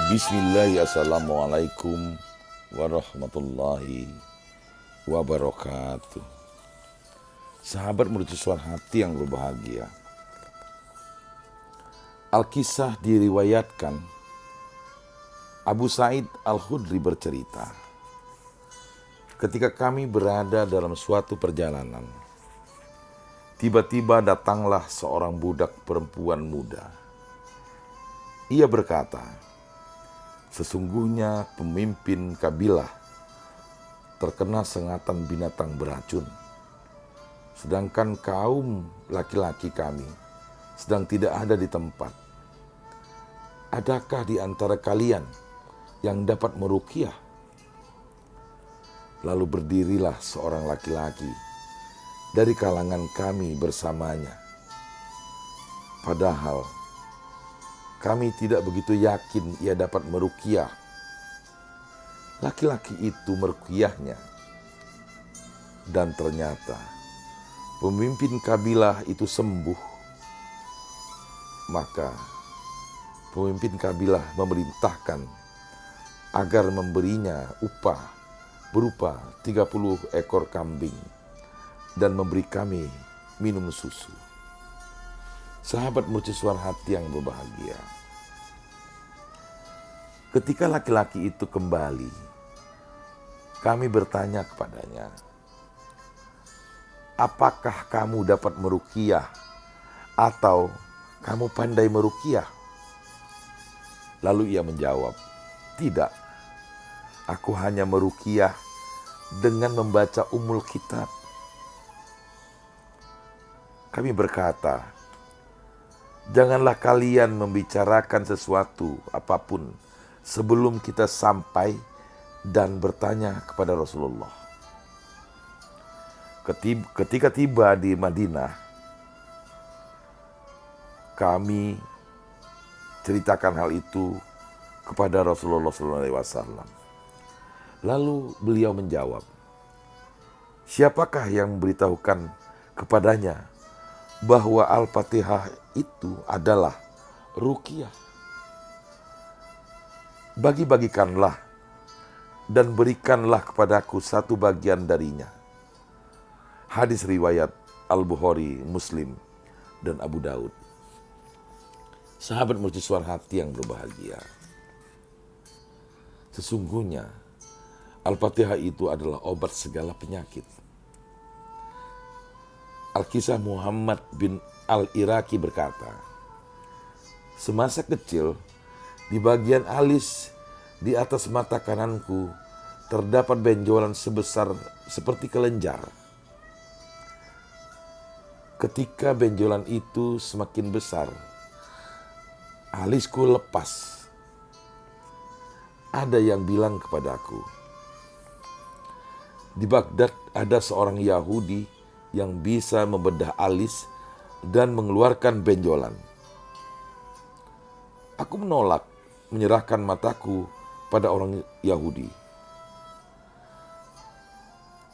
Bismillah, assalamualaikum warahmatullahi wabarakatuh. Sahabat mercusuar hati yang berbahagia, Al-Kisah diriwayatkan Abu Sa'id Al-Khudri bercerita, ketika kami berada dalam suatu perjalanan, tiba-tiba datanglah seorang budak perempuan muda. Ia berkata, sesungguhnya pemimpin kabilah terkena sengatan binatang beracun, sedangkan kaum laki-laki kami sedang tidak ada di tempat. Adakah di antara kalian yang dapat meruqyah? Lalu berdirilah seorang laki-laki dari kalangan kami bersamanya. Padahal kami tidak begitu yakin ia dapat meruqyah. Laki-laki itu meruqyahnya, dan ternyata pemimpin kabilah itu sembuh. Maka pemimpin kabilah memerintahkan agar memberinya upah berupa 30 ekor kambing dan memberi kami minum susu. Sahabat mercusuar hati yang berbahagia, ketika laki-laki itu kembali, kami bertanya kepadanya, apakah kamu dapat meruqyah atau kamu pandai meruqyah? Lalu ia menjawab, tidak, aku hanya meruqyah dengan membaca Ummul Kitab. Kami berkata, janganlah kalian membicarakan sesuatu apapun sebelum kita sampai dan bertanya kepada Rasulullah. Ketika tiba di Madinah, kami ceritakan hal itu kepada Rasulullah SAW. Lalu beliau menjawab, siapakah yang memberitahukan kepadanya bahwa Al-Fatihah itu adalah ruqyah? Bagi-bagikanlah dan berikanlah kepadaku satu bagian darinya. Hadis riwayat Al-Bukhari, Muslim, dan Abu Daud. Sahabat mercusuar hati yang berbahagia, sesungguhnya Al-Fatihah itu adalah obat segala penyakit. Al-Kisah Muhammad bin Al-Iraqi berkata, semasa kecil, di bagian alis di atas mata kananku terdapat benjolan sebesar seperti kelenjar. Ketika benjolan itu semakin besar, alisku lepas. Ada yang bilang kepadaku, di Baghdad ada seorang Yahudi yang bisa membedah alis dan mengeluarkan benjolan. Aku menolak menyerahkan mataku pada orang Yahudi.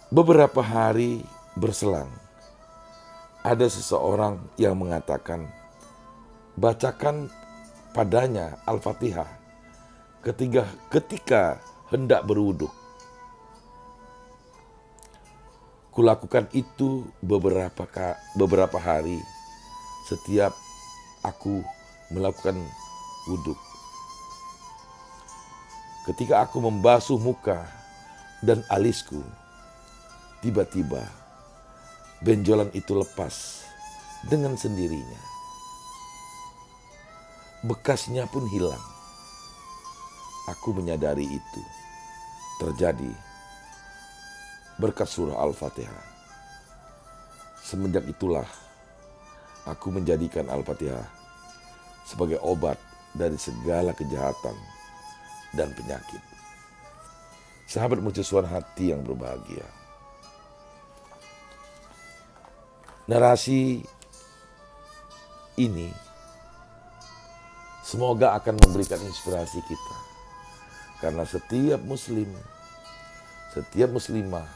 Beberapa hari berselang, ada seseorang yang mengatakan, bacakan padanya Al-Fatihah ketika hendak berwuduk. Kulakukan itu beberapa hari setiap aku melakukan wuduk. Ketika aku membasuh muka dan alisku, tiba-tiba benjolan itu lepas dengan sendirinya. Bekasnya pun hilang. Aku menyadari itu terjadi berkat surah Al-Fatihah. Semenjak itulah aku menjadikan Al-Fatihah sebagai obat dari segala kejahatan dan penyakit. Sahabat mercusuar hati yang berbahagia, narasi ini semoga akan memberikan inspirasi kita. Karena setiap muslim, setiap muslimah,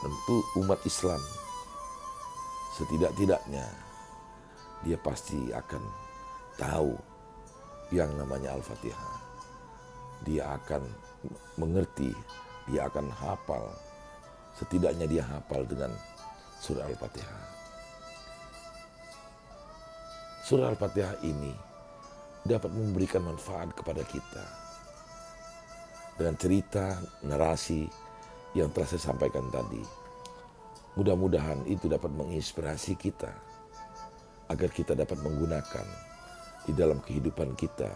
tentu umat Islam, setidak-tidaknya dia pasti akan tahu yang namanya Al-Fatihah. Dia akan mengerti, dia akan hafal. Setidaknya dia hafal dengan surah Al-Fatihah. Surah Al-Fatihah ini dapat memberikan manfaat kepada kita. Dengan cerita, narasi yang telah saya sampaikan tadi. Mudah-mudahan itu dapat menginspirasi kita agar kita dapat menggunakan di dalam kehidupan kita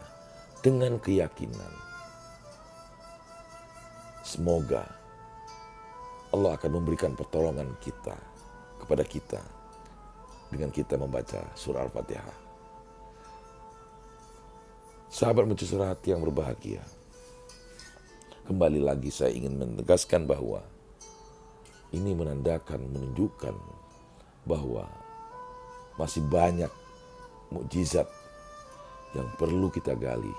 dengan keyakinan. Semoga Allah akan memberikan pertolongan kita kepada kita dengan kita membaca surah Al-Fatihah. Sahabat Mercusuar Hati yang berbahagia, kembali lagi saya ingin menegaskan bahwa ini menunjukkan bahwa masih banyak mukjizat yang perlu kita gali,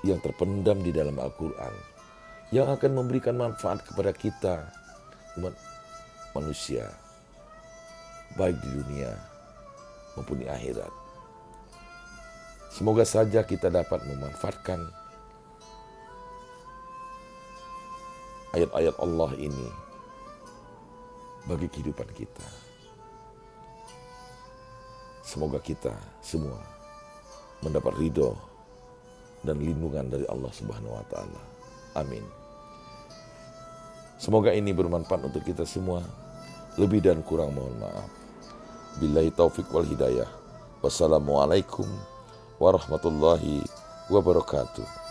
yang terpendam di dalam Al-Quran, yang akan memberikan manfaat kepada kita umat manusia, baik di dunia maupun di akhirat. Semoga saja kita dapat memanfaatkan ayat-ayat Allah ini bagi kehidupan kita. Semoga kita semua mendapat ridho dan lindungan dari Allah Subhanahu wa Ta'ala. Amin. Semoga ini bermanfaat untuk kita semua. Lebih dan kurang mohon maaf. Billahi taufik wal hidayah. Wassalamualaikum warahmatullahi wabarakatuh.